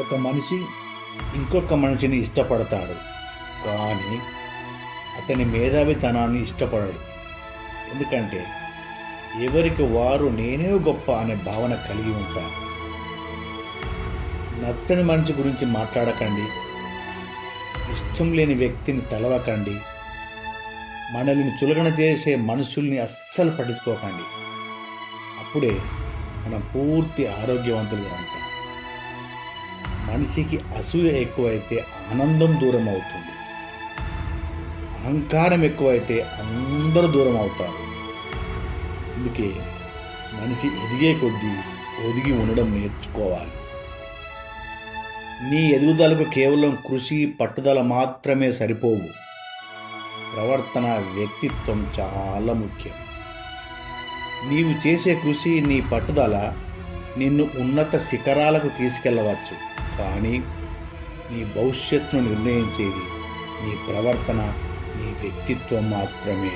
ఒక మనిషి ఇంకొక మనిషిని ఇష్టపడతాడు, కానీ అతని మేధావితనాన్ని ఇష్టపడడు. ఎందుకంటే ఎవరికి వారు నేనే గొప్ప అనే భావన కలిగి ఉంటారు. నచ్చని మనిషి గురించి మాట్లాడకండి, ఇష్టం లేని వ్యక్తిని తలవకండి, మనల్ని చులకన చేసే మనుషుల్ని అస్సలు పట్టించుకోకండి. అప్పుడే మనం పూర్తి ఆరోగ్యవంతులుగా ఉంటాం. మనిషికి అసూయ ఎక్కువైతే ఆనందం దూరం అవుతుంది. అహంకారం ఎక్కువైతే అందరూ దూరం అవుతారు. అందుకే మనిషి ఎదిగే కొద్దీ ఒదిగి ఉండడం నేర్చుకోవాలి. నీ ఎదుగుదలకు కేవలం కృషి, పట్టుదల మాత్రమే సరిపోవు. ప్రవర్తన, వ్యక్తిత్వం చాలా ముఖ్యం. నీవు చేసే కృషి, నీ పట్టుదల నిన్ను ఉన్నత శిఖరాలకు తీసుకెళ్ళవచ్చు, కానీ నీ భవిష్యత్తును నిర్ణయించేది నీ ప్రవర్తన, నీ వ్యక్తిత్వం మాత్రమే.